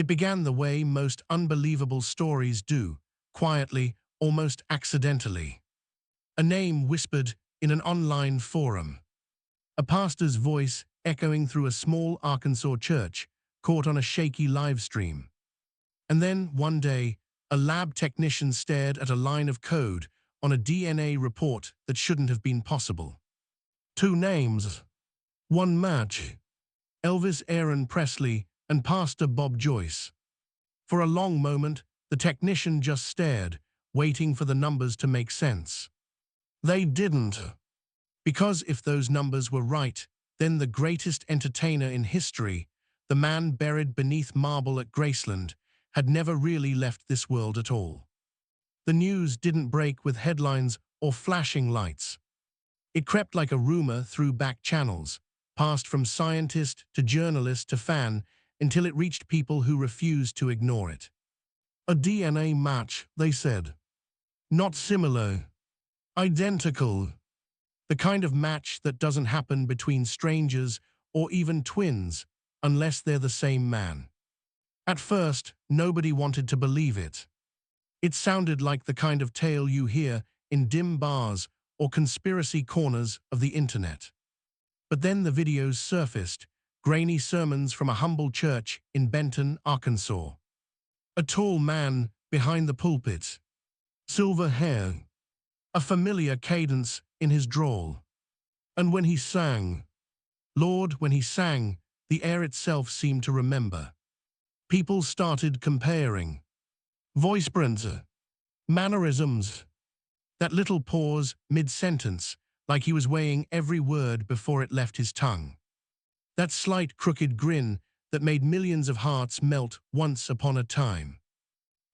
It began the way most unbelievable stories do, quietly, almost accidentally. A name whispered in an online forum. A pastor's voice echoing through a small Arkansas church, caught on a shaky live stream. And then, one day, a lab technician stared at a line of code on a DNA report that shouldn't have been possible. Two names, one match: Elvis Presley and Pastor Bob Joyce. For a long moment, the technician just stared, waiting for the numbers to make sense. They didn't. Because if those numbers were right, then the greatest entertainer in history, the man buried beneath marble at Graceland, had never really left this world at all. The news didn't break with headlines or flashing lights. It crept like a rumor through back channels, passed from scientist to journalist to fan, until it reached people who refused to ignore it. A DNA match, they said. Not similar. Identical. The kind of match that doesn't happen between strangers or even twins, unless they're the same man. At first, nobody wanted to believe it. It sounded like the kind of tale you hear in dim bars or conspiracy corners of the internet. But then the videos surfaced, grainy sermons from a humble church in Benton, Arkansas. A tall man behind the pulpit. Silver hair. A familiar cadence in his drawl. And when he sang, Lord, when he sang, the air itself seemed to remember. People started comparing. Voice brands, mannerisms. That little pause mid-sentence, like he was weighing every word before it left his tongue. That slight crooked grin that made millions of hearts melt once upon a time.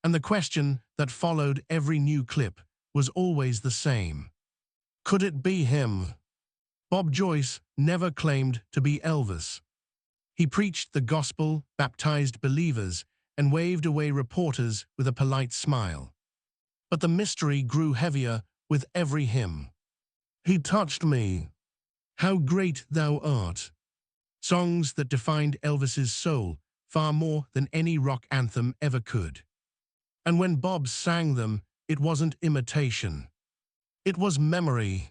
And the question that followed every new clip was always the same. Could it be him? Bob Joyce never claimed to be Elvis. He preached the gospel, baptized believers, and waved away reporters with a polite smile. But the mystery grew heavier with every hymn. He touched me. How great thou art. Songs that defined Elvis's soul far more than any rock anthem ever could. And when Bob sang them, it wasn't imitation. It was memory.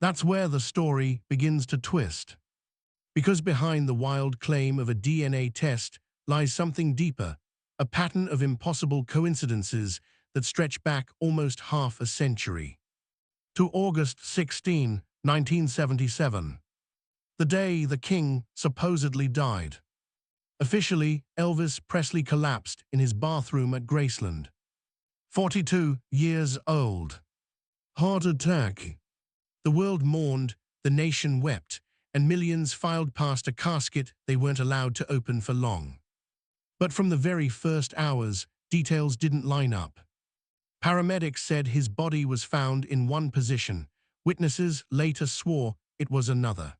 That's where the story begins to twist. Because behind the wild claim of a DNA test lies something deeper, a pattern of impossible coincidences that stretch back almost half a century. To August 16, 1977. The day the king supposedly died. Officially, Elvis Presley collapsed in his bathroom at Graceland. 42 years old. Heart attack. The world mourned, the nation wept, and millions filed past a casket they weren't allowed to open for long. But from the very first hours, details didn't line up. Paramedics said his body was found in one position. Witnesses later swore it was another.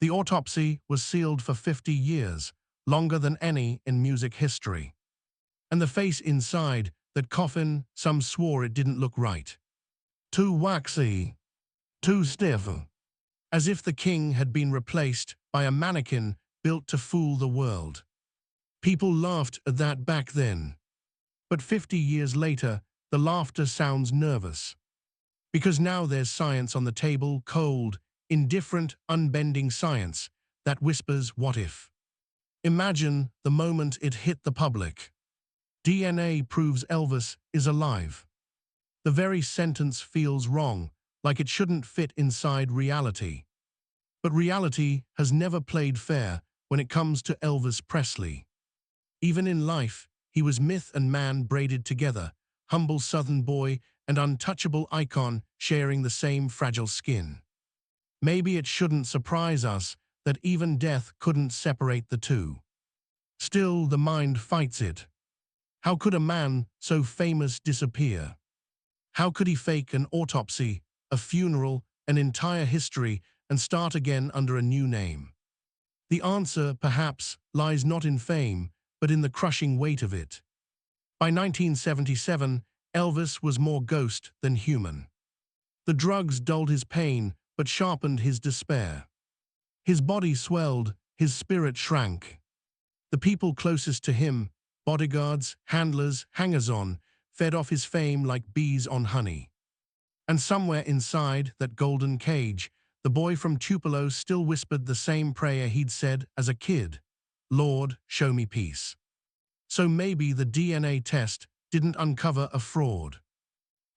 The autopsy was sealed for 50 years, longer than any in music history. And the face inside that coffin, some swore it didn't look right. Too waxy. Too stiff. As if the king had been replaced by a mannequin built to fool the world. People laughed at that back then. But 50 years later, the laughter sounds nervous. Because now there's science on the table, cold, indifferent, unbending science that whispers what if. Imagine the moment it hit the public. DNA proves Elvis is alive. The very sentence feels wrong, like it shouldn't fit inside reality. But reality has never played fair when it comes to Elvis Presley. Even in life, he was myth and man braided together, humble Southern boy and untouchable icon sharing the same fragile skin. Maybe it shouldn't surprise us that even death couldn't separate the two. Still, the mind fights it. How could a man so famous disappear? How could he fake an autopsy, a funeral, an entire history, and start again under a new name? The answer, perhaps, lies not in fame, but in the crushing weight of it. By 1977, Elvis was more ghost than human. The drugs dulled his pain, but sharpened his despair. His body swelled, his spirit shrank. The people closest to him, bodyguards, handlers, hangers-on, fed off his fame like bees on honey. And somewhere inside that golden cage, the boy from Tupelo still whispered the same prayer he'd said as a kid, "Lord, show me peace." So maybe the DNA test didn't uncover a fraud.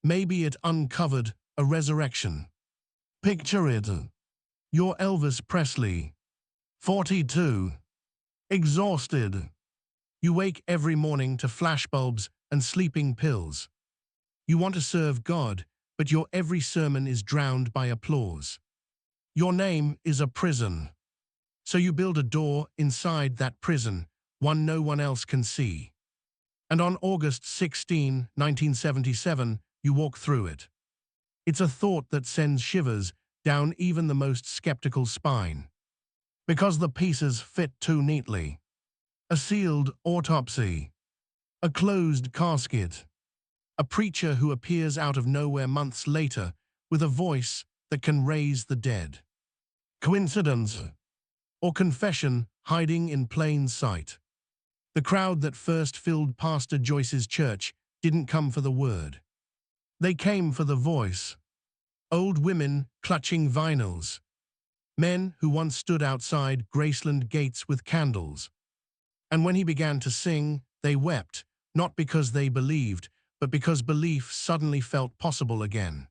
Maybe it uncovered a resurrection. Picture it. You're Elvis Presley, 42, exhausted. You wake every morning to flashbulbs and sleeping pills. You want to serve God, but your every sermon is drowned by applause. Your name is a prison. So you build a door inside that prison, one no one else can see. And on August 16, 1977, you walk through it. It's a thought that sends shivers down even the most skeptical spine. Because the pieces fit too neatly. A sealed autopsy. A closed casket. A preacher who appears out of nowhere months later with a voice that can raise the dead. Coincidence? Or confession hiding in plain sight? The crowd that first filled Pastor Joyce's church didn't come for the word. They came for the voice. Old women clutching vinyls. Men who once stood outside Graceland gates with candles. And when he began to sing, they wept, not because they believed, but because belief suddenly felt possible again.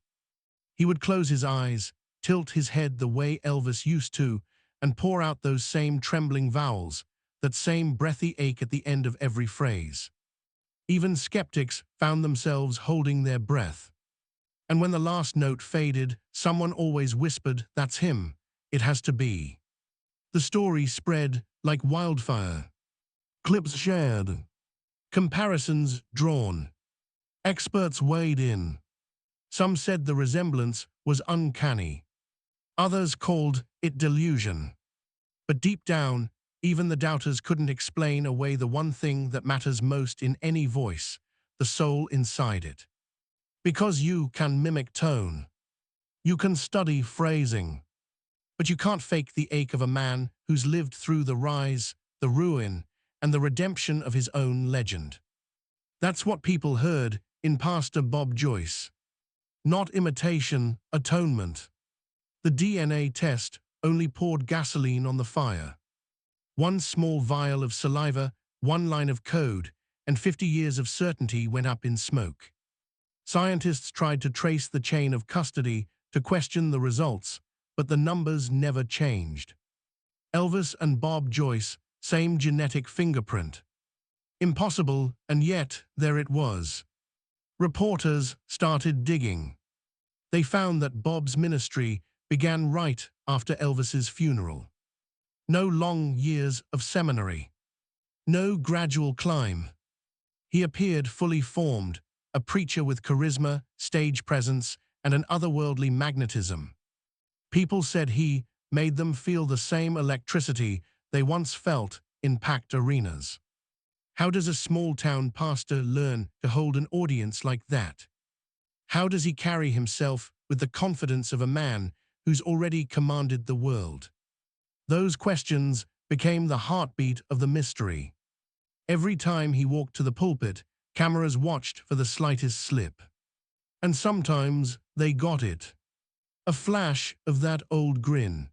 He would close his eyes, tilt his head the way Elvis used to, and pour out those same trembling vowels, that same breathy ache at the end of every phrase. Even skeptics found themselves holding their breath. And when the last note faded, someone always whispered, "That's him. It has to be." The story spread like wildfire. Clips shared. Comparisons drawn. Experts weighed in. Some said the resemblance was uncanny. Others called it delusion. But deep down, even the doubters couldn't explain away the one thing that matters most in any voice, the soul inside it. Because you can mimic tone. You can study phrasing. But you can't fake the ache of a man who's lived through the rise, the ruin, and the redemption of his own legend. That's what people heard in Pastor Bob Joyce. Not imitation, atonement. The DNA test only poured gasoline on the fire. One small vial of saliva, one line of code, and 50 years of certainty went up in smoke. Scientists tried to trace the chain of custody to question the results, but the numbers never changed. Elvis and Bob Joyce, same genetic fingerprint. Impossible, and yet there it was. Reporters started digging. They found that Bob's ministry began right after Elvis's funeral. No long years of seminary. No gradual climb. He appeared fully formed, a preacher with charisma, stage presence, and an otherworldly magnetism. People said he made them feel the same electricity they once felt in packed arenas. How does a small-town pastor learn to hold an audience like that? How does he carry himself with the confidence of a man who's already commanded the world? Those questions became the heartbeat of the mystery. Every time he walked to the pulpit, cameras watched for the slightest slip. And sometimes they got it. A flash of that old grin.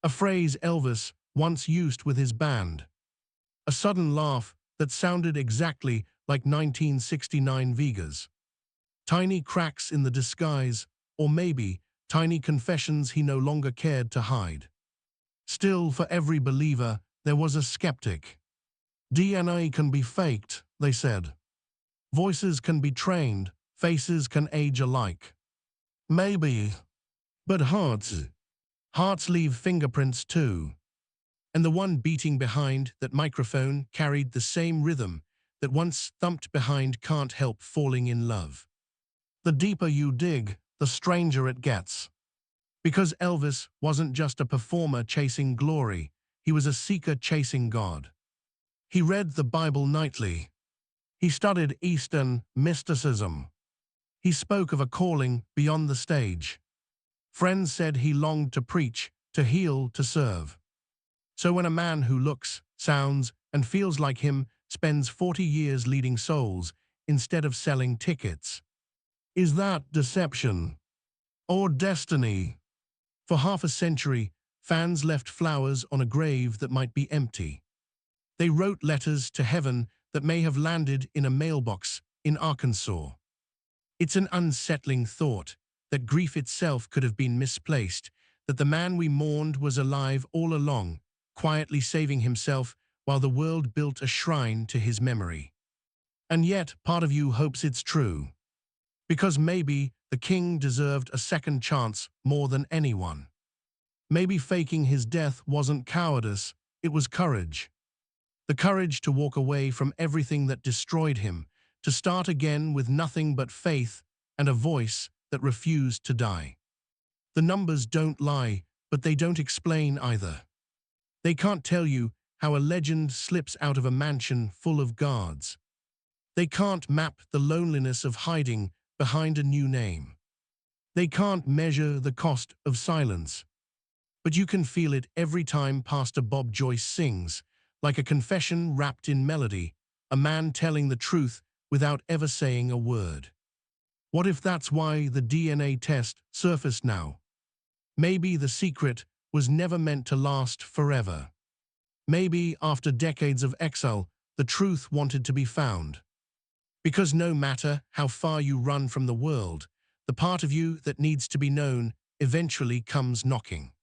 A phrase Elvis once used with his band. A sudden laugh that sounded exactly like 1969 Vegas. Tiny cracks in the disguise, or maybe tiny confessions he no longer cared to hide. Still, for every believer, there was a skeptic. DNA can be faked, they said. Voices can be trained, faces can age alike. Maybe. But hearts leave fingerprints too. And the one beating behind that microphone carried the same rhythm that once thumped behind can't help falling in love. The deeper you dig, the stranger it gets. Because Elvis wasn't just a performer chasing glory, he was a seeker chasing God. He read the Bible nightly. He studied Eastern mysticism. He spoke of a calling beyond the stage. Friends said he longed to preach, to heal, to serve. So when a man who looks, sounds, and feels like him spends 40 years leading souls instead of selling tickets. Is that deception or destiny? For half a century, fans left flowers on a grave that might be empty. They wrote letters to heaven that may have landed in a mailbox in Arkansas. It's an unsettling thought that grief itself could have been misplaced, that the man we mourned was alive all along, quietly saving himself while the world built a shrine to his memory. And yet, part of you hopes it's true. Because maybe the king deserved a second chance more than anyone. Maybe faking his death wasn't cowardice, it was courage. The courage to walk away from everything that destroyed him, to start again with nothing but faith and a voice that refused to die. The numbers don't lie, but they don't explain either. They can't tell you how a legend slips out of a mansion full of guards. They can't map the loneliness of hiding behind a new name. They can't measure the cost of silence. But you can feel it every time Pastor Bob Joyce sings, like a confession wrapped in melody, a man telling the truth without ever saying a word. What if that's why the DNA test surfaced now? Maybe the secret was never meant to last forever. Maybe after decades of exile, the truth wanted to be found. Because no matter how far you run from the world, the part of you that needs to be known eventually comes knocking.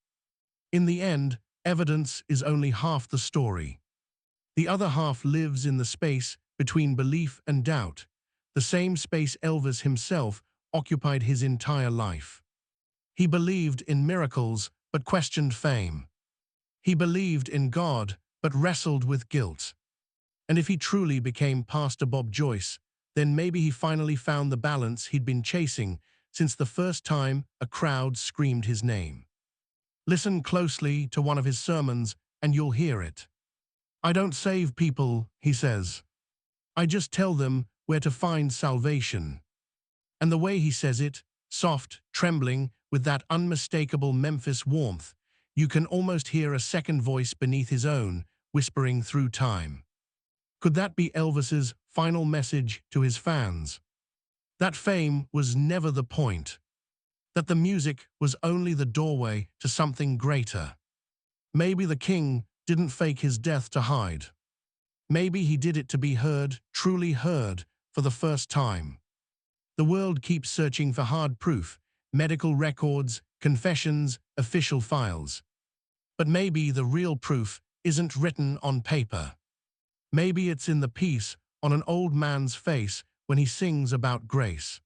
In the end, evidence is only half the story. The other half lives in the space between belief and doubt, the same space Elvis himself occupied his entire life. He believed in miracles but questioned fame. He believed in God but wrestled with guilt. And if he truly became Pastor Bob Joyce, then maybe he finally found the balance he'd been chasing since the first time a crowd screamed his name. Listen closely to one of his sermons and you'll hear it. I don't save people, he says. I just tell them where to find salvation. And the way he says it, soft, trembling, with that unmistakable Memphis warmth, you can almost hear a second voice beneath his own, whispering through time. Could that be Elvis's final message to his fans? That fame was never the point. That the music was only the doorway to something greater. Maybe the king didn't fake his death to hide. Maybe he did it to be heard, truly heard, for the first time. The world keeps searching for hard proof, medical records, confessions, official files. But maybe the real proof isn't written on paper. Maybe it's in the peace on an old man's face when he sings about grace.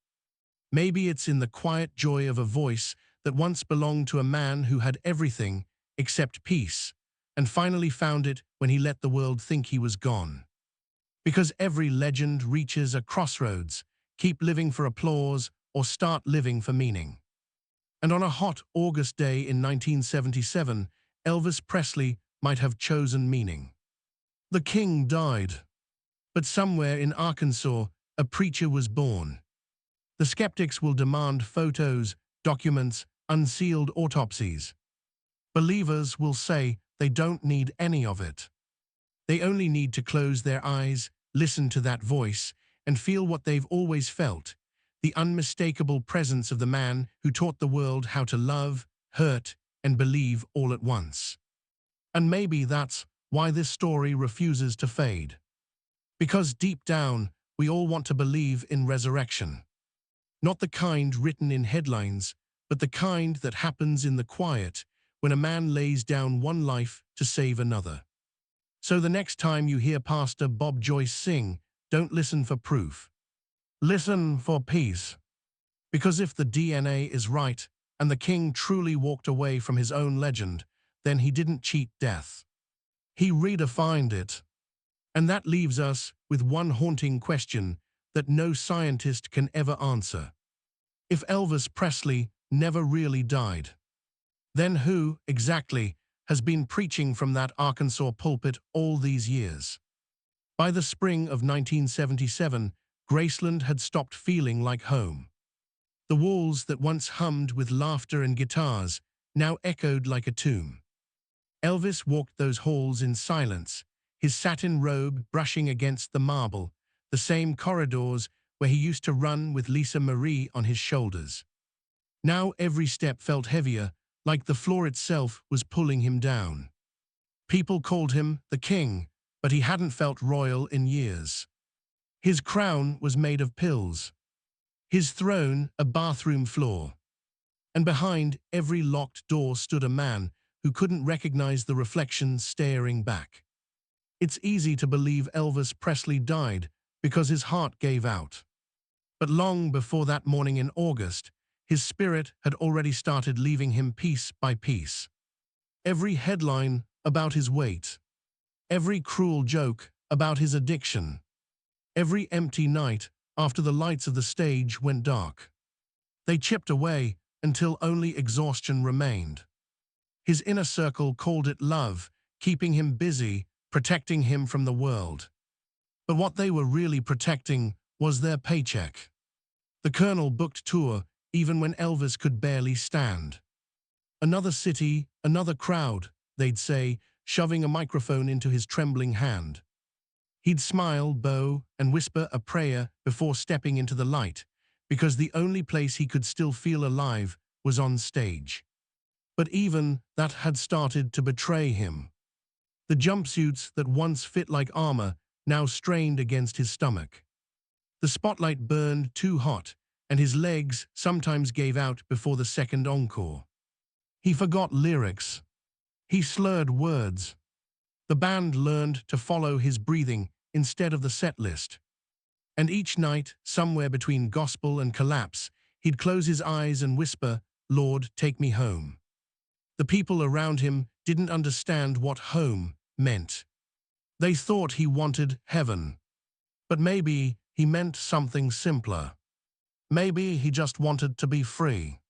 Maybe it's in the quiet joy of a voice that once belonged to a man who had everything except peace, and finally found it when he let the world think he was gone. Because every legend reaches a crossroads, keep living for applause or start living for meaning. And on a hot August day in 1977, Elvis Presley might have chosen meaning. The king died, but somewhere in Arkansas, a preacher was born. The skeptics will demand photos, documents, unsealed autopsies. Believers will say they don't need any of it. They only need to close their eyes, listen to that voice, and feel what they've always felt, the unmistakable presence of the man who taught the world how to love, hurt, and believe all at once. And maybe that's why this story refuses to fade. Because deep down, we all want to believe in resurrection. Not the kind written in headlines, but the kind that happens in the quiet when a man lays down one life to save another. So the next time you hear Pastor Bob Joyce sing, don't listen for proof. Listen for peace. Because if the DNA is right, and the king truly walked away from his own legend, then he didn't cheat death. He redefined it. And that leaves us with one haunting question that no scientist can ever answer. If Elvis Presley never really died, then who, exactly, has been preaching from that Arkansas pulpit all these years? By the spring of 1977, Graceland had stopped feeling like home. The walls that once hummed with laughter and guitars now echoed like a tomb. Elvis walked those halls in silence, his satin robe brushing against the marble, the same corridors where he used to run with Lisa Marie on his shoulders. Now every step felt heavier, like the floor itself was pulling him down. People called him the king, but he hadn't felt royal in years. His crown was made of pills, his throne a bathroom floor. And behind every locked door stood a man who couldn't recognize the reflection staring back. It's easy to believe Elvis Presley died because his heart gave out. But long before that morning in August, his spirit had already started leaving him piece by piece. Every headline about his weight, every cruel joke about his addiction, every empty night after the lights of the stage went dark. They chipped away until only exhaustion remained. His inner circle called it love, keeping him busy, protecting him from the world. But what they were really protecting was their paycheck. The Colonel booked tour even when Elvis could barely stand. Another city, another crowd, they'd say, shoving a microphone into his trembling hand. He'd smile, bow, and whisper a prayer before stepping into the light, because the only place he could still feel alive was on stage. But even that had started to betray him. The jumpsuits that once fit like armor now strained against his stomach. The spotlight burned too hot, and his legs sometimes gave out before the second encore. He forgot lyrics. He slurred words. The band learned to follow his breathing instead of the set list. And each night, somewhere between gospel and collapse, he'd close his eyes and whisper, "Lord, take me home." The people around him didn't understand what home meant. They thought he wanted heaven. But maybe he meant something simpler. Maybe he just wanted to be free.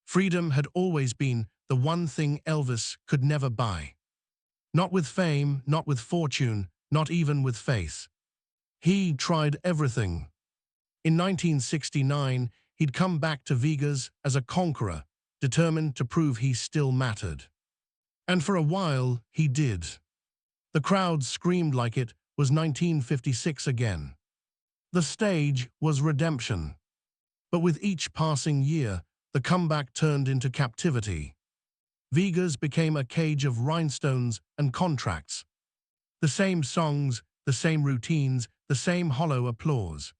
Freedom had always been the one thing Elvis could never buy. Not with fame, not with fortune, not even with faith. He tried everything. In 1969, he'd come back to Vegas as a conqueror, determined to prove he still mattered. And for a while, he did. The crowd screamed like it was 1956 again. The stage was redemption. But with each passing year, the comeback turned into captivity. Vegas became a cage of rhinestones and contracts. The same songs, the same routines, the same hollow applause.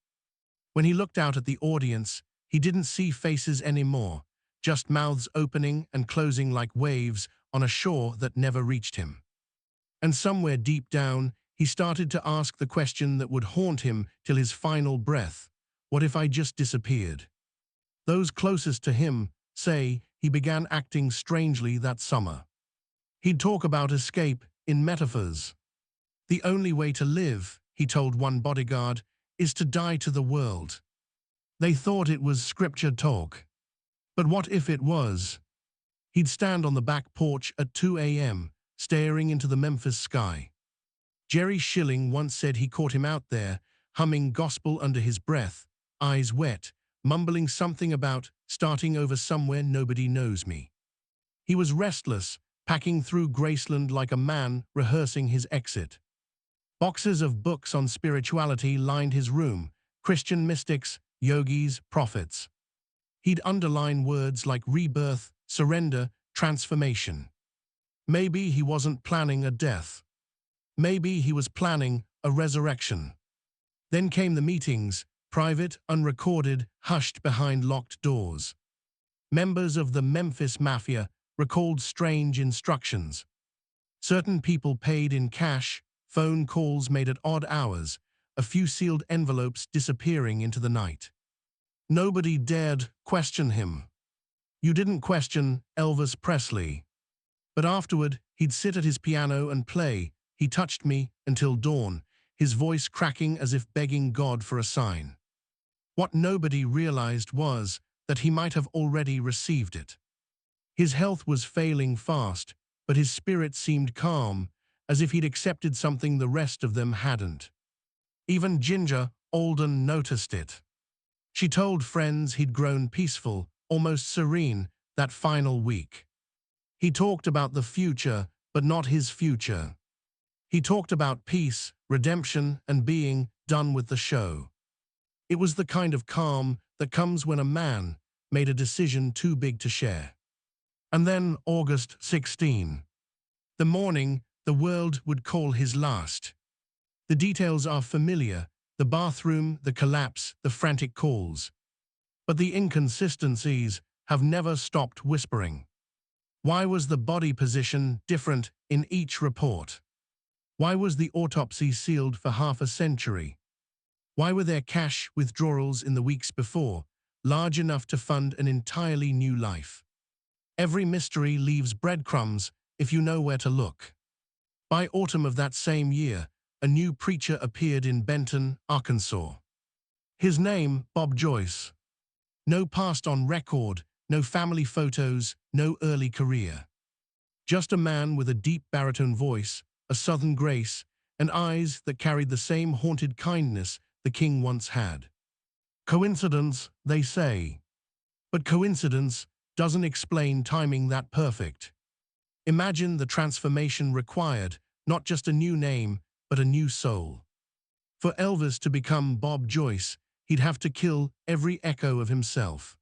When he looked out at the audience, he didn't see faces anymore, just mouths opening and closing like waves on a shore that never reached him. And somewhere deep down, he started to ask the question that would haunt him till his final breath: what if I just disappeared? Those closest to him say he began acting strangely that summer. He'd talk about escape in metaphors. The only way to live, he told one bodyguard, is to die to the world. They thought it was scripture talk. But what if it was? He'd stand on the back porch at 2 a.m., staring into the Memphis sky. Jerry Schilling once said he caught him out there, humming gospel under his breath, eyes wet, mumbling something about starting over somewhere nobody knows me. He was restless, packing through Graceland like a man rehearsing his exit. Boxes of books on spirituality lined his room, Christian mystics, yogis, prophets. He'd underline words like rebirth, surrender, transformation. Maybe he wasn't planning a death. Maybe he was planning a resurrection. Then came the meetings, private, unrecorded, hushed behind locked doors. Members of the Memphis Mafia recalled strange instructions. Certain people paid in cash, phone calls made at odd hours, a few sealed envelopes disappearing into the night. Nobody dared question him. You didn't question Elvis Presley. But afterward, he'd sit at his piano and play "He Touched Me" until dawn, his voice cracking as if begging God for a sign. What nobody realized was that he might have already received it. His health was failing fast, but his spirit seemed calm, as if he'd accepted something the rest of them hadn't. Even Ginger Alden noticed it. She told friends he'd grown peaceful, almost serene, that final week. He talked about the future, but not his future. He talked about peace, redemption, and being done with the show. It was the kind of calm that comes when a man made a decision too big to share. And then August 16. The morning the world would call his last. The details are familiar: the bathroom, the collapse, the frantic calls. But the inconsistencies have never stopped whispering. Why was the body position different in each report? Why was the autopsy sealed for half a century? Why were there cash withdrawals in the weeks before, large enough to fund an entirely new life? Every mystery leaves breadcrumbs if you know where to look. By autumn of that same year, a new preacher appeared in Benton, Arkansas. His name, Bob Joyce. No past on record, no family photos, no early career. Just a man with a deep baritone voice, a southern grace, and eyes that carried the same haunted kindness the king once had. Coincidence, they say. But coincidence doesn't explain timing that perfect. Imagine the transformation required, not just a new name, but a new soul. For Elvis to become Bob Joyce, he'd have to kill every echo of himself.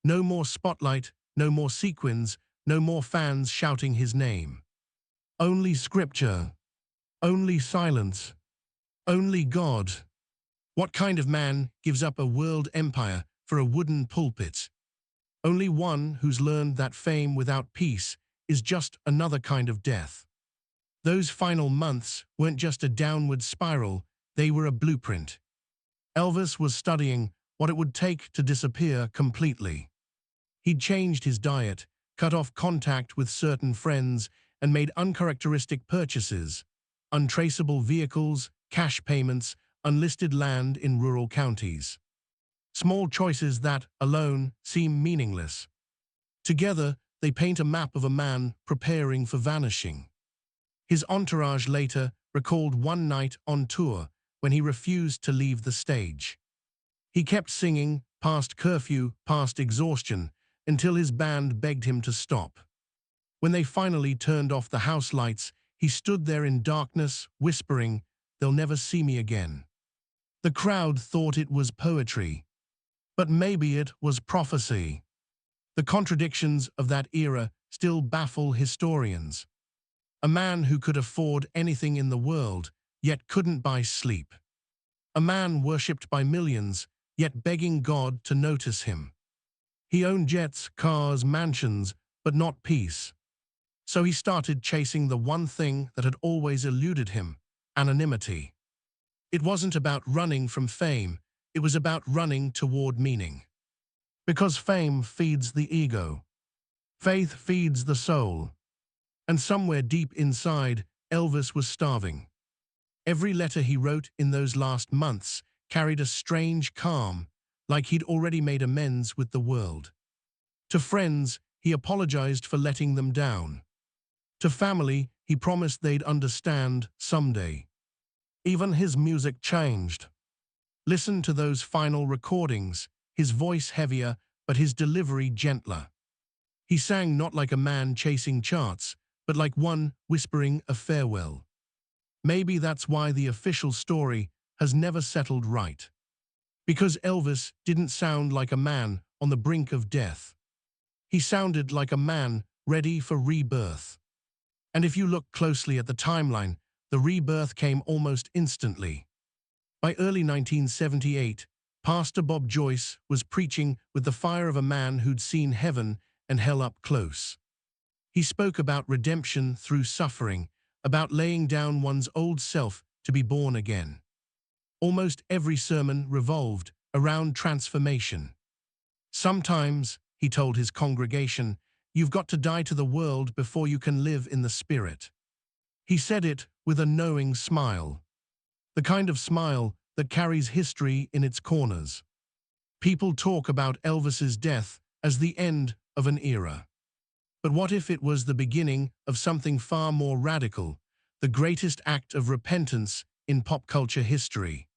No more spotlight, no more sequins, no more fans shouting his name. Only scripture. Only silence. Only God. What kind of man gives up a world empire for a wooden pulpit? Only one who's learned that fame without peace is just another kind of death. Those final months weren't just a downward spiral, they were a blueprint. Elvis was studying what it would take to disappear completely. He'd changed his diet, cut off contact with certain friends, and made uncharacteristic purchases: untraceable vehicles, cash payments, unlisted land in rural counties. Small choices that, alone, seem meaningless. Together, they paint a map of a man preparing for vanishing. His entourage later recalled one night on tour when he refused to leave the stage. He kept singing, past curfew, past exhaustion, until his band begged him to stop. When they finally turned off the house lights, he stood there in darkness, whispering, "They'll never see me again." The crowd thought it was poetry. But maybe it was prophecy. The contradictions of that era still baffle historians. A man who could afford anything in the world, yet couldn't buy sleep. A man worshipped by millions, yet begging God to notice him. He owned jets, cars, mansions, but not peace. So he started chasing the one thing that had always eluded him: anonymity. It wasn't about running from fame, it was about running toward meaning. Because fame feeds the ego. Faith feeds the soul. And somewhere deep inside, Elvis was starving. Every letter he wrote in those last months carried a strange calm, like he'd already made amends with the world. To friends, he apologized for letting them down. To family, he promised they'd understand someday. Even his music changed. Listen to those final recordings, his voice heavier, but his delivery gentler. He sang not like a man chasing charts, but like one whispering a farewell. Maybe that's why the official story has never settled right. Because Elvis didn't sound like a man on the brink of death. He sounded like a man ready for rebirth. And if you look closely at the timeline, the rebirth came almost instantly. By early 1978, Pastor Bob Joyce was preaching with the fire of a man who'd seen heaven and hell up close. He spoke about redemption through suffering, about laying down one's old self to be born again. Almost every sermon revolved around transformation. Sometimes, he told his congregation, you've got to die to the world before you can live in the Spirit. He said it with a knowing smile. The kind of smile that carries history in its corners. People talk about Elvis's death as the end of an era. But what if it was the beginning of something far more radical, the greatest act of repentance in pop culture history?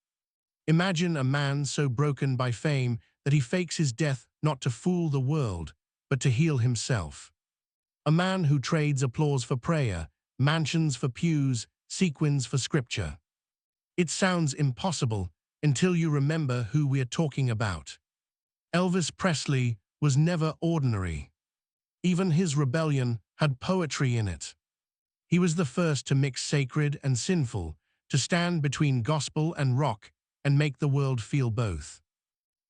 Imagine a man so broken by fame that he fakes his death not to fool the world, but to heal himself. A man who trades applause for prayer, mansions for pews, sequins for scripture. It sounds impossible until you remember who we're talking about. Elvis Presley was never ordinary. Even his rebellion had poetry in it. He was the first to mix sacred and sinful, to stand between gospel and rock and make the world feel both.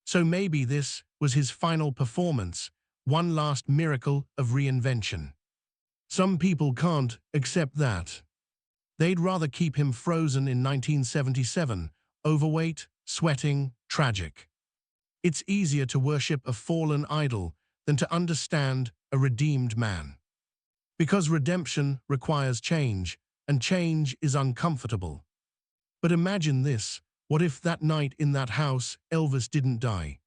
So maybe this was his final performance, one last miracle of reinvention. Some people can't accept that. They'd rather keep him frozen in 1977, overweight, sweating, tragic. It's easier to worship a fallen idol than to understand a redeemed man. Because redemption requires change, and change is uncomfortable. But imagine this: what if that night in that house, Elvis didn't die?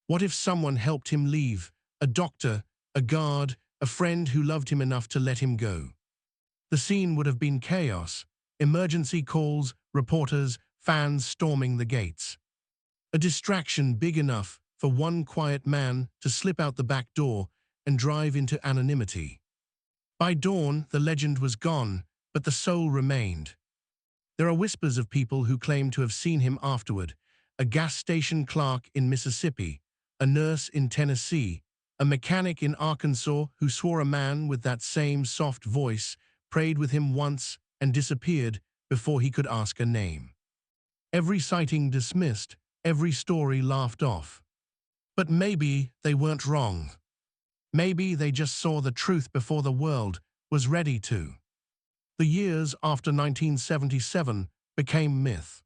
What if someone helped him leave? A doctor, a guard, a friend who loved him enough to let him go. The scene would have been chaos: emergency calls, reporters, fans storming the gates. A distraction big enough for one quiet man to slip out the back door and drive into anonymity. By dawn, the legend was gone, but the soul remained. There are whispers of people who claim to have seen him afterward: a gas station clerk in Mississippi, a nurse in Tennessee, a mechanic in Arkansas who swore a man with that same soft voice prayed with him once and disappeared before he could ask a name. Every sighting dismissed, every story laughed off. But maybe they weren't wrong. Maybe they just saw the truth before the world was ready to. The years after 1977 became myth.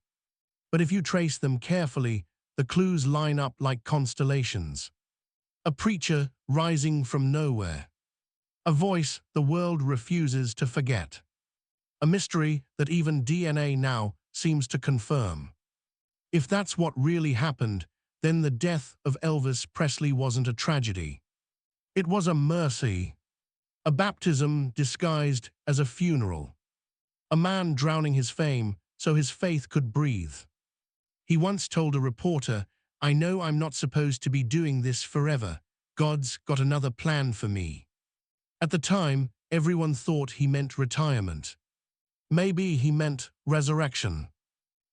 But if you trace them carefully, the clues line up like constellations. A preacher rising from nowhere. A voice the world refuses to forget. A mystery that even DNA now seems to confirm. If that's what really happened, then the death of Elvis Presley wasn't a tragedy. It was a mercy. A baptism disguised as a funeral. A man drowning his fame so his faith could breathe. He once told a reporter, "I know I'm not supposed to be doing this forever. God's got another plan for me." At the time, everyone thought he meant retirement. Maybe he meant resurrection.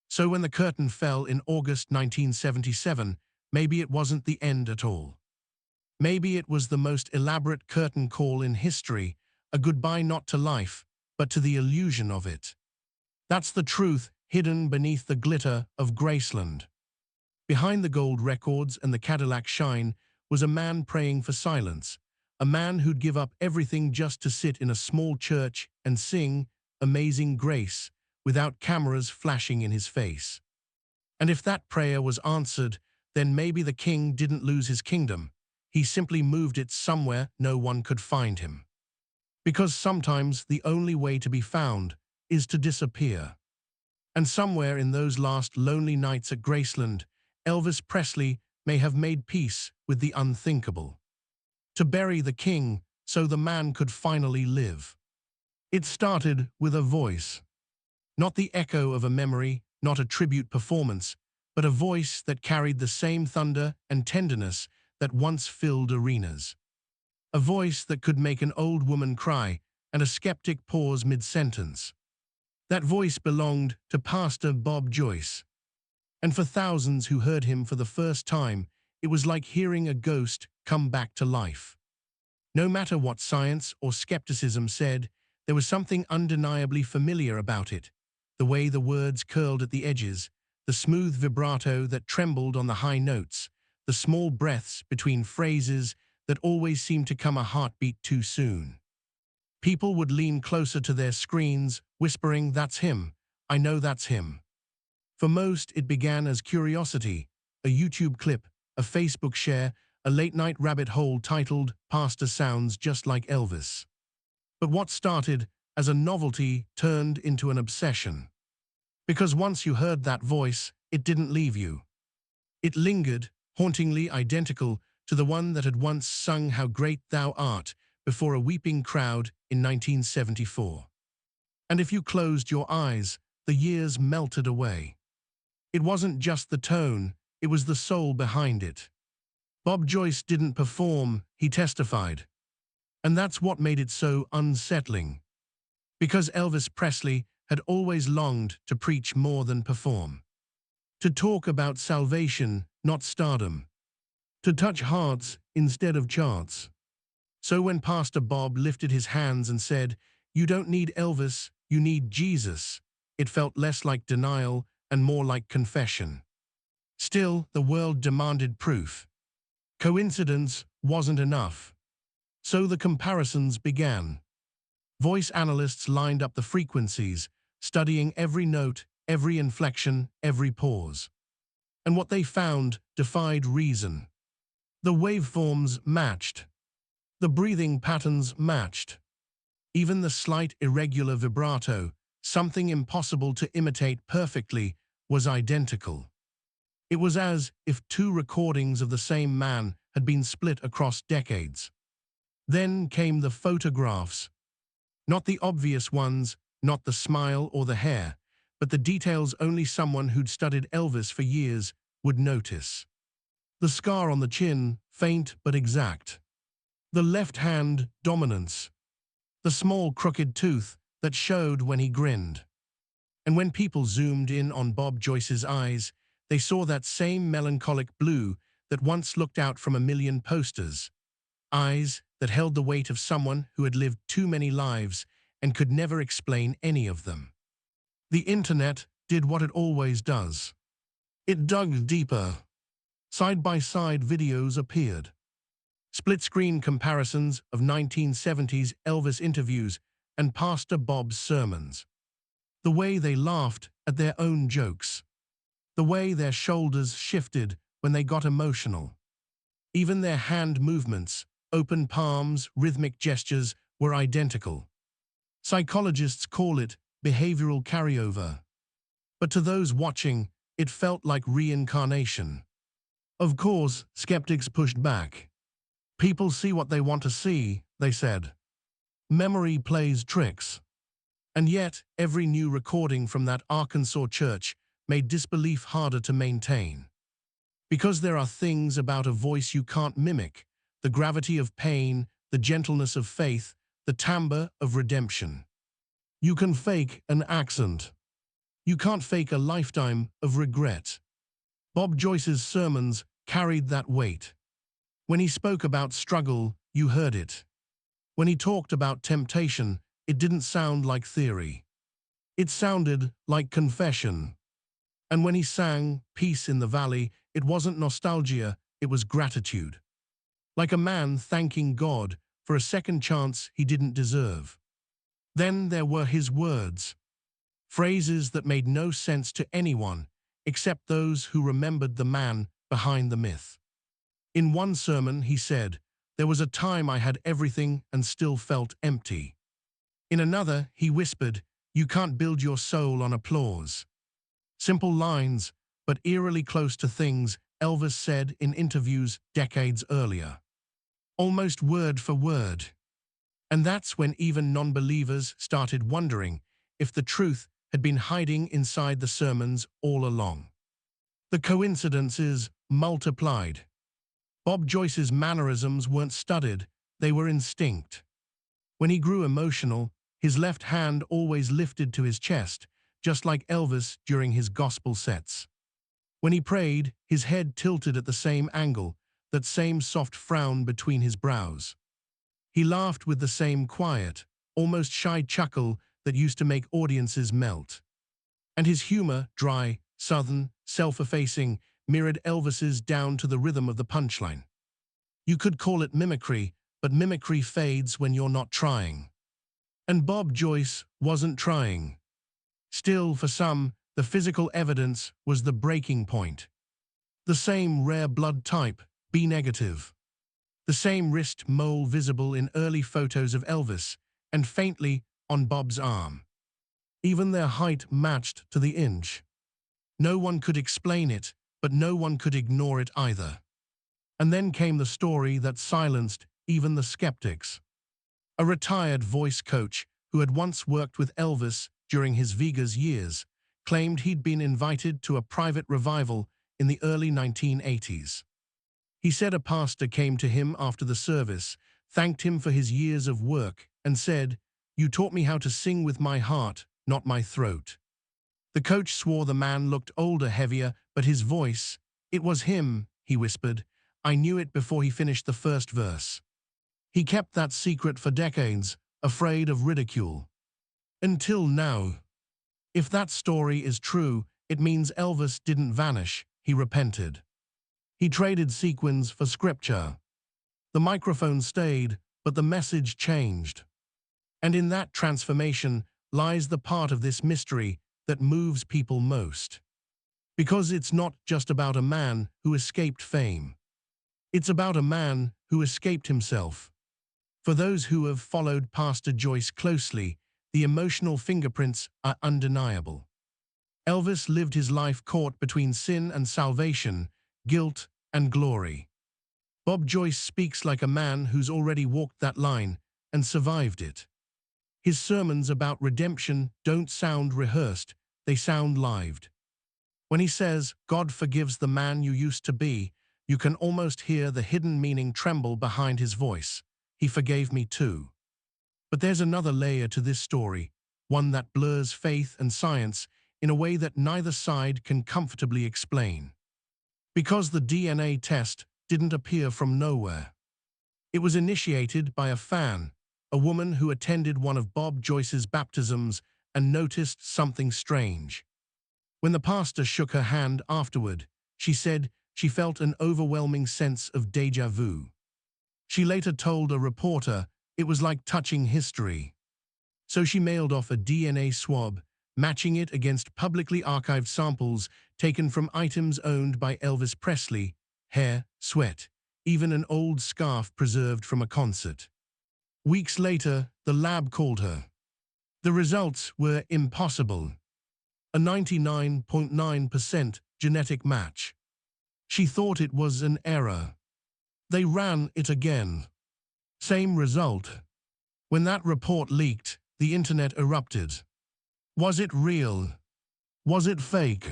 So when the curtain fell in August 1977, maybe it wasn't the end at all. Maybe it was the most elaborate curtain call in history, a goodbye not to life, but to the illusion of it. That's the truth hidden beneath the glitter of Graceland. Behind the gold records and the Cadillac shine was a man praying for silence, a man who'd give up everything just to sit in a small church and sing Amazing Grace without cameras flashing in his face. And if that prayer was answered, then maybe the king didn't lose his kingdom. He simply moved it somewhere no one could find him. Because sometimes the only way to be found is to disappear. And somewhere in those last lonely nights at Graceland, Elvis Presley may have made peace with the unthinkable. To bury the king so the man could finally live. It started with a voice. Not the echo of a memory, not a tribute performance, but a voice that carried the same thunder and tenderness that once filled arenas. A voice that could make an old woman cry and a skeptic pause mid-sentence. That voice belonged to Pastor Bob Joyce. And for thousands who heard him for the first time, it was like hearing a ghost come back to life. No matter what science or skepticism said, there was something undeniably familiar about it. The way the words curled at the edges, the smooth vibrato that trembled on the high notes, the small breaths between phrases that always seemed to come a heartbeat too soon. People would lean closer to their screens, whispering, "That's him. I know that's him." For most, it began as curiosity, a YouTube clip, a Facebook share, a late-night rabbit hole titled, "Pastor Sounds Just Like Elvis." But what started as a novelty turned into an obsession. Because once you heard that voice, it didn't leave you. It lingered, hauntingly identical to the one that had once sung "How Great Thou Art" before a weeping crowd in 1974. And if you closed your eyes, the years melted away. It wasn't just the tone, it was the soul behind it. Bob Joyce didn't perform, he testified. And that's what made it so unsettling. Because Elvis Presley had always longed to preach more than perform. To talk about salvation, not stardom. To touch hearts instead of charts. So when Pastor Bob lifted his hands and said, "You don't need Elvis, you need Jesus," it felt less like denial and more like confession. Still, the world demanded proof. Coincidence wasn't enough. So the comparisons began. Voice analysts lined up the frequencies, studying every note, every inflection, every pause. And what they found defied reason. The waveforms matched. The breathing patterns matched. Even the slight irregular vibrato, something impossible to imitate perfectly, was identical. It was as if two recordings of the same man had been split across decades. Then came the photographs. Not the obvious ones, not the smile or the hair, but the details only someone who'd studied Elvis for years would notice. The scar on the chin, faint but exact. The left hand dominance. The small crooked tooth that showed when he grinned. And when people zoomed in on Bob Joyce's eyes, they saw that same melancholic blue that once looked out from a million posters. Eyes that held the weight of someone who had lived too many lives and could never explain any of them. The internet did what it always does. It dug deeper. Side-by-side videos appeared. Split-screen comparisons of 1970s Elvis interviews and Pastor Bob's sermons. The way they laughed at their own jokes. The way their shoulders shifted when they got emotional. Even their hand movements, open palms, rhythmic gestures, were identical. Psychologists call it behavioral carryover. But to those watching, it felt like reincarnation. Of course, skeptics pushed back. People see what they want to see, they said. Memory plays tricks. And yet, every new recording from that Arkansas church made disbelief harder to maintain. Because there are things about a voice you can't mimic, the gravity of pain, the gentleness of faith, the timbre of redemption. You can fake an accent. You can't fake a lifetime of regret. Bob Joyce's sermons carried that weight. When he spoke about struggle, you heard it. When he talked about temptation, it didn't sound like theory. It sounded like confession. And when he sang Peace in the Valley, it wasn't nostalgia, it was gratitude. Like a man thanking God for a second chance he didn't deserve. Then there were his words. Phrases that made no sense to anyone except those who remembered the man behind the myth. In one sermon, he said, "There was a time I had everything and still felt empty." In another, he whispered, "You can't build your soul on applause." Simple lines, but eerily close to things Elvis said in interviews decades earlier. Almost word for word. And that's when even non-believers started wondering if the truth had been hiding inside the sermons all along. The coincidences multiplied. Bob Joyce's mannerisms weren't studied, they were instinct. When he grew emotional, his left hand always lifted to his chest, just like Elvis during his gospel sets. When he prayed, his head tilted at the same angle, that same soft frown between his brows. He laughed with the same quiet, almost shy chuckle that used to make audiences melt. And his humor, dry, southern, self-effacing, mirrored Elvis's down to the rhythm of the punchline. You could call it mimicry, but mimicry fades when you're not trying. And Bob Joyce wasn't trying. Still, for some, the physical evidence was the breaking point. The same rare blood type, B negative. The same wrist mole visible in early photos of Elvis, and faintly on Bob's arm. Even their height matched to the inch. No one could explain it, but no one could ignore it either. And then came the story that silenced even the skeptics. A retired voice coach who had once worked with Elvis during his Vegas years claimed he'd been invited to a private revival in the early 1980s. He said a pastor came to him after the service, thanked him for his years of work, and said, "You taught me how to sing with my heart, not my throat." The coach swore the man looked older, heavier, but his voice, "It was him," he whispered. "I knew it before he finished the first verse." He kept that secret for decades, afraid of ridicule. Until now. If that story is true, it means Elvis didn't vanish, he repented. He traded sequins for scripture. The microphone stayed, but the message changed. And in that transformation lies the part of this mystery that moves people most. Because it's not just about a man who escaped fame. It's about a man who escaped himself. For those who have followed Pastor Joyce closely, the emotional fingerprints are undeniable. Elvis lived his life caught between sin and salvation, guilt and glory. Bob Joyce speaks like a man who's already walked that line and survived it. His sermons about redemption don't sound rehearsed, they sound lived. When he says, "God forgives the man you used to be," you can almost hear the hidden meaning tremble behind his voice. He forgave me too. But there's another layer to this story, one that blurs faith and science in a way that neither side can comfortably explain. Because the DNA test didn't appear from nowhere. It was initiated by a fan, a woman who attended one of Bob Joyce's baptisms and noticed something strange. When the pastor shook her hand afterward, she said she felt an overwhelming sense of déjà vu. She later told a reporter it was like touching history. So she mailed off a DNA swab, matching it against publicly archived samples taken from items owned by Elvis Presley, hair, sweat, even an old scarf preserved from a concert. Weeks later, the lab called her. The results were impossible. A 99.9% genetic match. She thought it was an error. They ran it again. Same result. When that report leaked, the internet erupted. Was it real? Was it fake?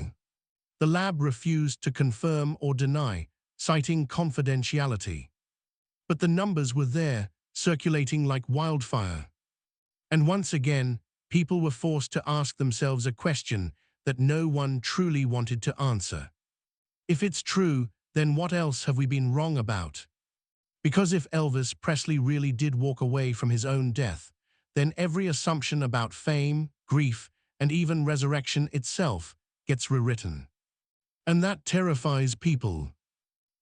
The lab refused to confirm or deny, citing confidentiality. But the numbers were there, circulating like wildfire. And once again, people were forced to ask themselves a question that no one truly wanted to answer. If it's true, then what else have we been wrong about? Because if Elvis Presley really did walk away from his own death, then every assumption about fame, grief, and even resurrection itself gets rewritten. And that terrifies people.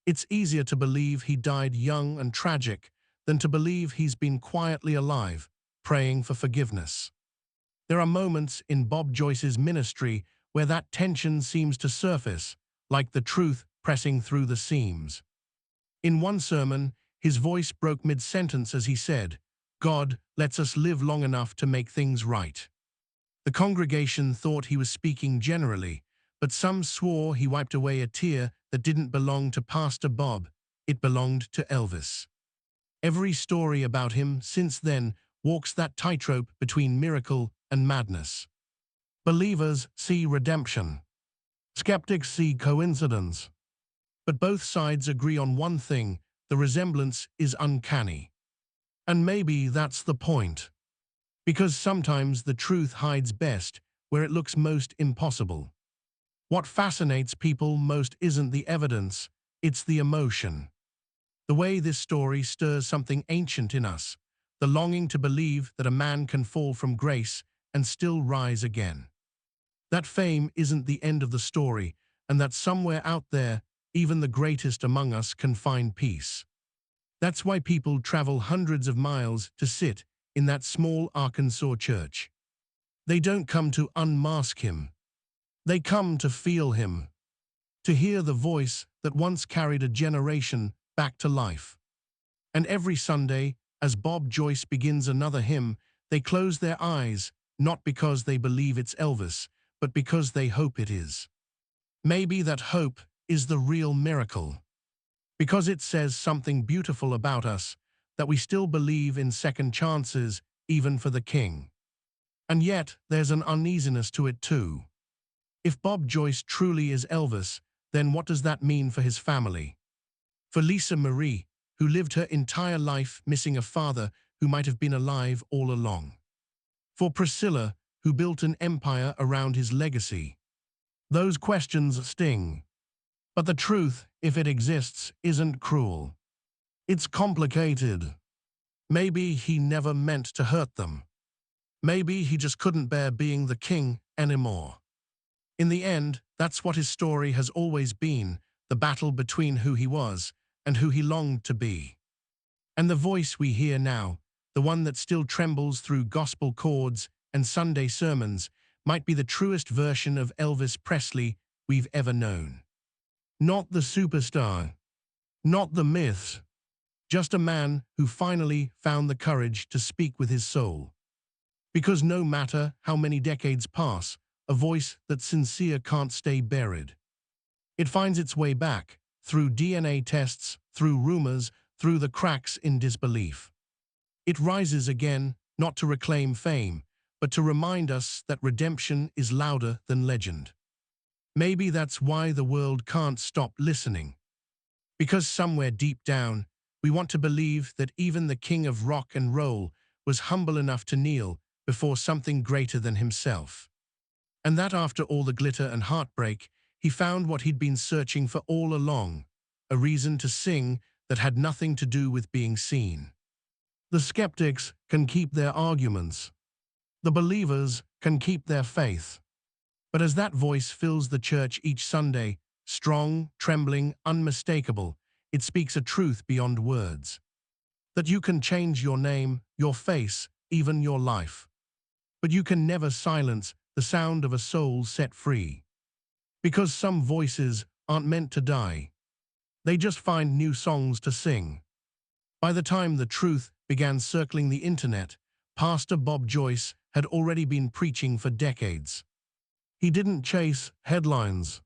It's easier to believe he died young and tragic than to believe he's been quietly alive, praying for forgiveness. There are moments in Bob Joyce's ministry where that tension seems to surface, like the truth pressing through the seams. In one sermon, his voice broke mid-sentence as he said, "God lets us live long enough to make things right." The congregation thought he was speaking generally, but some swore he wiped away a tear that didn't belong to Pastor Bob, it belonged to Elvis. Every story about him since then walks that tightrope between miracle and madness. Believers see redemption. Skeptics see coincidence. But both sides agree on one thing: the resemblance is uncanny. And maybe that's the point. Because sometimes the truth hides best where it looks most impossible. What fascinates people most isn't the evidence, it's the emotion. The way this story stirs something ancient in us, the longing to believe that a man can fall from grace and still rise again. That fame isn't the end of the story, and that somewhere out there, even the greatest among us can find peace. That's why people travel hundreds of miles to sit in that small Arkansas church. They don't come to unmask him. They come to feel him, to hear the voice that once carried a generation back to life. And every Sunday, as Bob Joyce begins another hymn, they close their eyes, not because they believe it's Elvis, but because they hope it is. Maybe that hope is the real miracle. Because it says something beautiful about us, that we still believe in second chances, even for the King. And yet, there's an uneasiness to it too. If Bob Joyce truly is Elvis, then what does that mean for his family? For Lisa Marie, who lived her entire life missing a father who might have been alive all along. For Priscilla, who built an empire around his legacy? Those questions sting. But the truth, if it exists, isn't cruel. It's complicated. Maybe he never meant to hurt them. Maybe he just couldn't bear being the king anymore. In the end, that's what his story has always been, the battle between who he was and who he longed to be. And the voice we hear now, the one that still trembles through gospel chords and Sunday sermons, might be the truest version of Elvis Presley we've ever known. Not the superstar, not the myth, just a man who finally found the courage to speak with his soul. Because no matter how many decades pass, a voice that's sincere can't stay buried. It finds its way back, through DNA tests, through rumors, through the cracks in disbelief. It rises again, not to reclaim fame, but to remind us that redemption is louder than legend. Maybe that's why the world can't stop listening. Because somewhere deep down, we want to believe that even the king of rock and roll was humble enough to kneel before something greater than himself. And that after all the glitter and heartbreak, he found what he'd been searching for all along, a reason to sing that had nothing to do with being seen. The skeptics can keep their arguments. The believers can keep their faith. But as that voice fills the church each Sunday, strong, trembling, unmistakable, it speaks a truth beyond words. That you can change your name, your face, even your life. But you can never silence the sound of a soul set free. Because some voices aren't meant to die. They just find new songs to sing. By the time the truth began circling the internet, Pastor Bob Joyce had already been preaching for decades. He didn't chase headlines.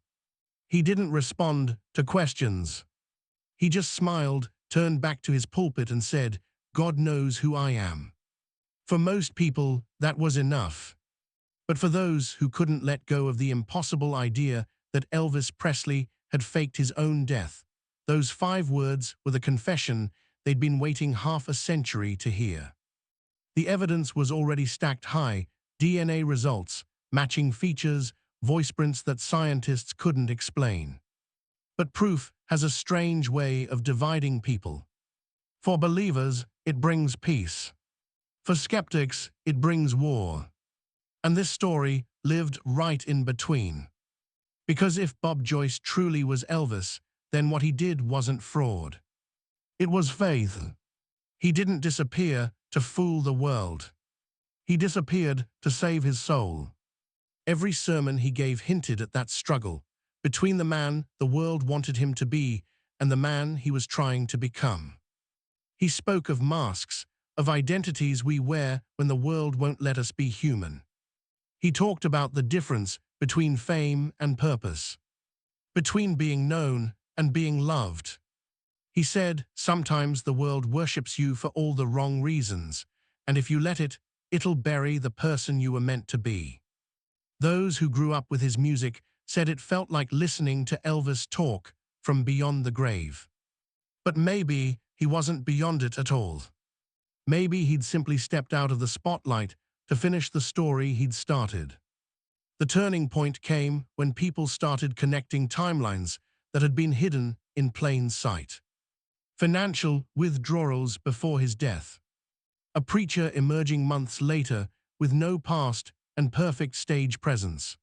He didn't respond to questions. He just smiled, turned back to his pulpit and said, "God knows who I am." For most people, that was enough. But for those who couldn't let go of the impossible idea that Elvis Presley had faked his own death, those 5 words were the confession they'd been waiting half a century to hear. The evidence was already stacked high, DNA results, matching features, voice prints that scientists couldn't explain. But proof has a strange way of dividing people. For believers, it brings peace. For skeptics, it brings war. And this story lived right in between. Because if Bob Joyce truly was Elvis, then what he did wasn't fraud. It was faith. He didn't disappear to fool the world. He disappeared to save his soul. Every sermon he gave hinted at that struggle between the man the world wanted him to be and the man he was trying to become. He spoke of masks, of identities we wear when the world won't let us be human. He talked about the difference between fame and purpose, between being known and being loved. He said, sometimes the world worships you for all the wrong reasons, and if you let it, it'll bury the person you were meant to be. Those who grew up with his music said it felt like listening to Elvis talk from beyond the grave. But maybe he wasn't beyond it at all. Maybe he'd simply stepped out of the spotlight to finish the story he'd started. The turning point came when people started connecting timelines that had been hidden in plain sight. Financial withdrawals before his death. A preacher emerging months later with no past and perfect stage presence.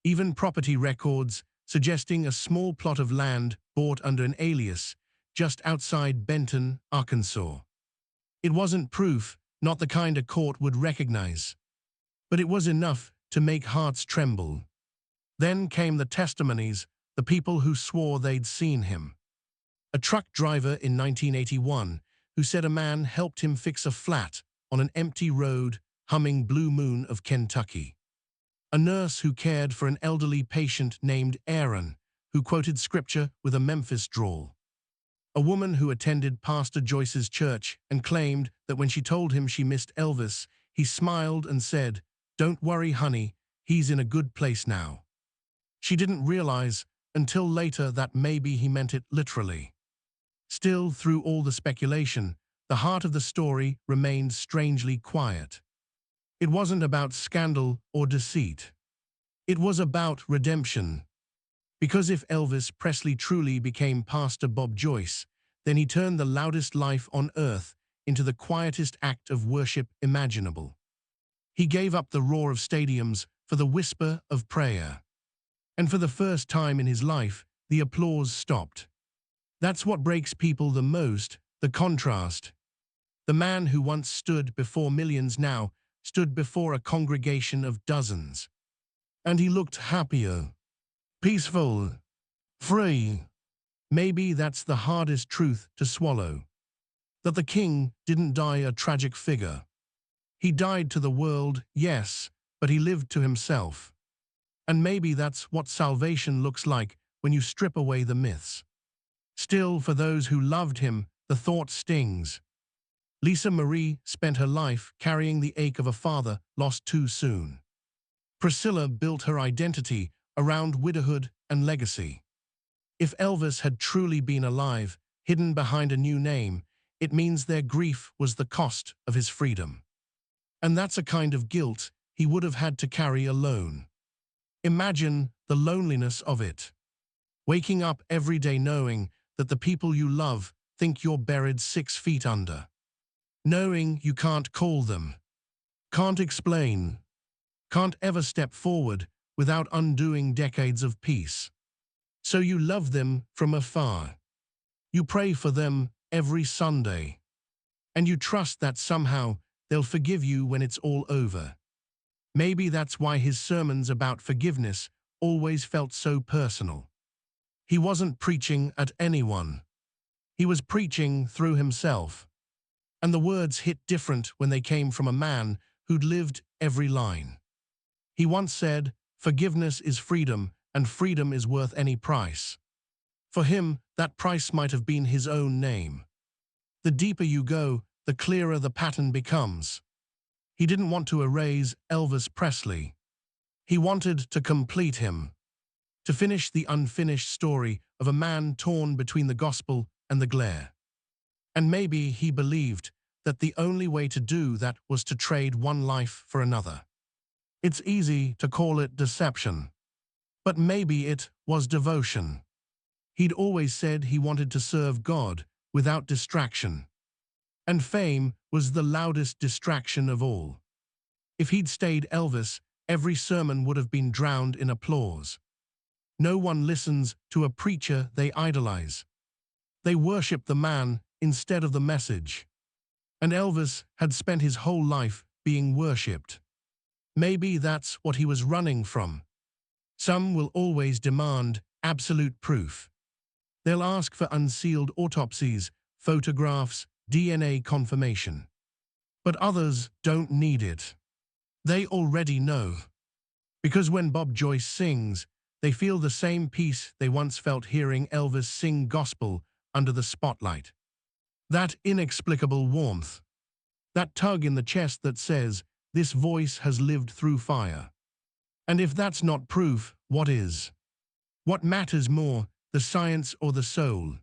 Even property records suggesting a small plot of land bought under an alias just outside Benton, Arkansas. It wasn't proof, not the kind a court would recognize. But it was enough to make hearts tremble. Then came the testimonies, the people who swore they'd seen him. A truck driver in 1981 who said a man helped him fix a flat on an empty road humming Blue Moon of Kentucky. A nurse who cared for an elderly patient named Aaron, who quoted scripture with a Memphis drawl. A woman who attended Pastor Joyce's church and claimed that when she told him she missed Elvis, he smiled and said, "Don't worry, honey, he's in a good place now." She didn't realize until later that maybe he meant it literally. Still, through all the speculation, the heart of the story remained strangely quiet. It wasn't about scandal or deceit. It was about redemption. Because if Elvis Presley truly became Pastor Bob Joyce, then he turned the loudest life on earth into the quietest act of worship imaginable. He gave up the roar of stadiums for the whisper of prayer. And for the first time in his life, the applause stopped. That's what breaks people the most, the contrast. The man who once stood before millions now stood before a congregation of dozens. And he looked happier, peaceful, free. Maybe that's the hardest truth to swallow. That the king didn't die a tragic figure. He died to the world, yes, but he lived to himself. And maybe that's what salvation looks like when you strip away the myths. Still, for those who loved him, the thought stings. Lisa Marie spent her life carrying the ache of a father lost too soon. Priscilla built her identity around widowhood and legacy. If Elvis had truly been alive, hidden behind a new name, it means their grief was the cost of his freedom. And that's a kind of guilt he would have had to carry alone. Imagine the loneliness of it. Waking up every day knowing that the people you love think you're buried 6 feet under. Knowing you can't call them, can't explain, can't ever step forward without undoing decades of peace. So you love them from afar. You pray for them every Sunday. And you trust that somehow they'll forgive you when it's all over. Maybe that's why his sermons about forgiveness always felt so personal. He wasn't preaching at anyone. He was preaching through himself. And the words hit different when they came from a man who'd lived every line. He once said, "Forgiveness is freedom, and freedom is worth any price." For him, that price might have been his own name. The deeper you go, the clearer the pattern becomes. He didn't want to erase Elvis Presley. He wanted to complete him, to finish the unfinished story of a man torn between the gospel and the glare. And maybe he believed that the only way to do that was to trade one life for another. It's easy to call it deception, but maybe it was devotion. He'd always said he wanted to serve God without distraction. And fame was the loudest distraction of all. If he'd stayed Elvis, every sermon would have been drowned in applause. No one listens to a preacher they idolize. They worship the man instead of the message. And Elvis had spent his whole life being worshipped. Maybe that's what he was running from. Some will always demand absolute proof. They'll ask for unsealed autopsies, photographs, DNA confirmation. But others don't need it. They already know. Because when Bob Joyce sings, they feel the same peace they once felt hearing Elvis sing gospel under the spotlight. That inexplicable warmth. That tug in the chest that says, "This voice has lived through fire." And if that's not proof, what is? What matters more, the science or the soul?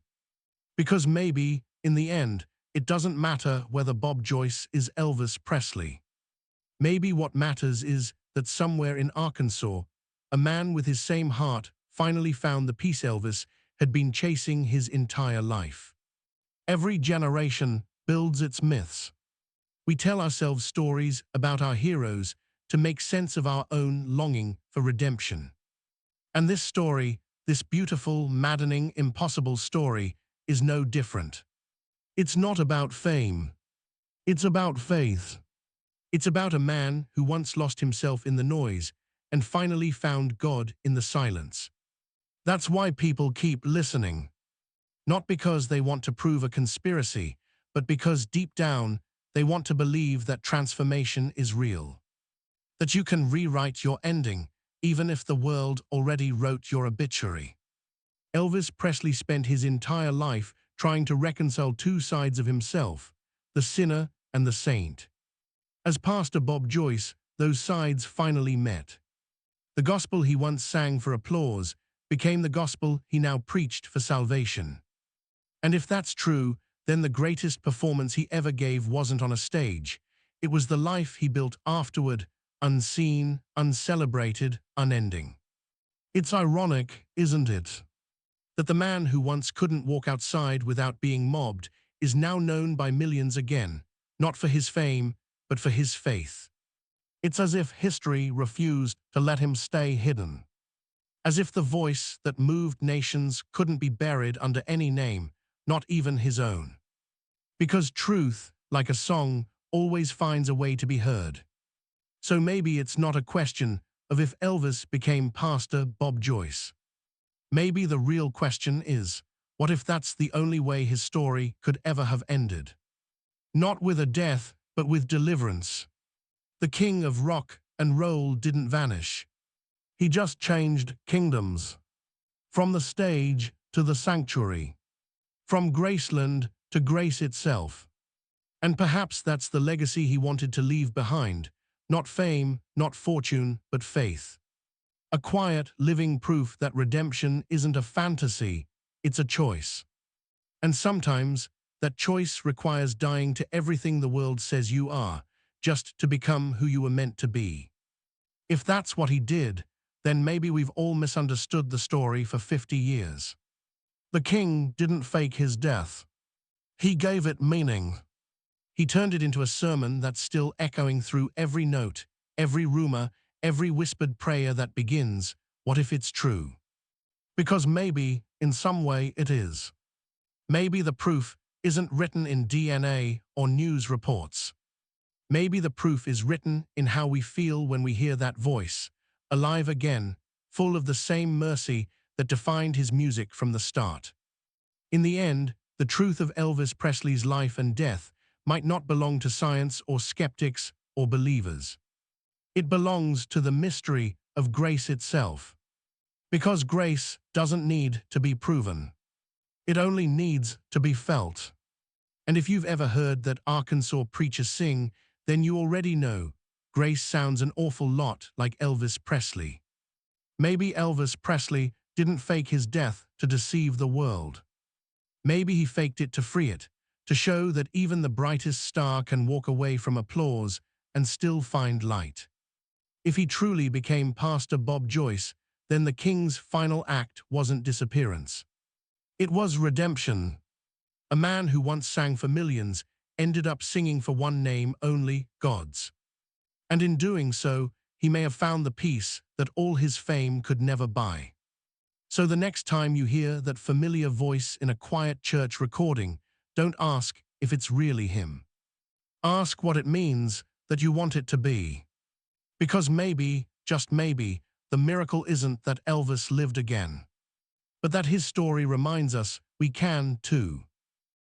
Because maybe, in the end, it doesn't matter whether Bob Joyce is Elvis Presley. Maybe what matters is that somewhere in Arkansas, a man with his same heart finally found the peace Elvis had been chasing his entire life. Every generation builds its myths. We tell ourselves stories about our heroes to make sense of our own longing for redemption. And this story, this beautiful, maddening, impossible story, is no different. It's not about fame. It's about faith. It's about a man who once lost himself in the noise and finally found God in the silence. That's why people keep listening. Not because they want to prove a conspiracy, but because deep down, they want to believe that transformation is real. That you can rewrite your ending, even if the world already wrote your obituary. Elvis Presley spent his entire life trying to reconcile two sides of himself, the sinner and the saint. As Pastor Bob Joyce, those sides finally met. The gospel he once sang for applause became the gospel he now preached for salvation. And if that's true, then the greatest performance he ever gave wasn't on a stage. It was the life he built afterward, unseen, uncelebrated, unending. It's ironic, isn't it, that the man who once couldn't walk outside without being mobbed is now known by millions again, not for his fame, but for his faith. It's as if history refused to let him stay hidden. As if the voice that moved nations couldn't be buried under any name, not even his own. Because truth, like a song, always finds a way to be heard. So maybe it's not a question of if Elvis became Pastor Bob Joyce. Maybe the real question is, what if that's the only way his story could ever have ended? Not with a death, but with deliverance. The king of rock and roll didn't vanish. He just changed kingdoms. From the stage to the sanctuary. From Graceland to grace itself. And perhaps that's the legacy he wanted to leave behind. Not fame, not fortune, but faith. A quiet, living proof that redemption isn't a fantasy, it's a choice. And sometimes, that choice requires dying to everything the world says you are, just to become who you were meant to be. If that's what he did, then maybe we've all misunderstood the story for 50 years. The king didn't fake his death. He gave it meaning. He turned it into a sermon that's still echoing through every note, every rumor, every whispered prayer that begins, what if it's true? Because maybe, in some way, it is. Maybe the proof isn't written in DNA or news reports. Maybe the proof is written in how we feel when we hear that voice, alive again, full of the same mercy that defined his music from the start. In the end, the truth of Elvis Presley's life and death might not belong to science or skeptics or believers. It belongs to the mystery of grace itself. Because grace doesn't need to be proven. It only needs to be felt. And if you've ever heard that Arkansas preacher sing, then you already know grace sounds an awful lot like Elvis Presley. Maybe Elvis Presley didn't fake his death to deceive the world. Maybe he faked it to free it, to show that even the brightest star can walk away from applause and still find light. If he truly became Pastor Bob Joyce, then the king's final act wasn't disappearance. It was redemption. A man who once sang for millions ended up singing for one name only, God's. And in doing so, he may have found the peace that all his fame could never buy. So the next time you hear that familiar voice in a quiet church recording, don't ask if it's really him. Ask what it means that you want it to be. Because maybe, just maybe, the miracle isn't that Elvis lived again, but that his story reminds us we can too.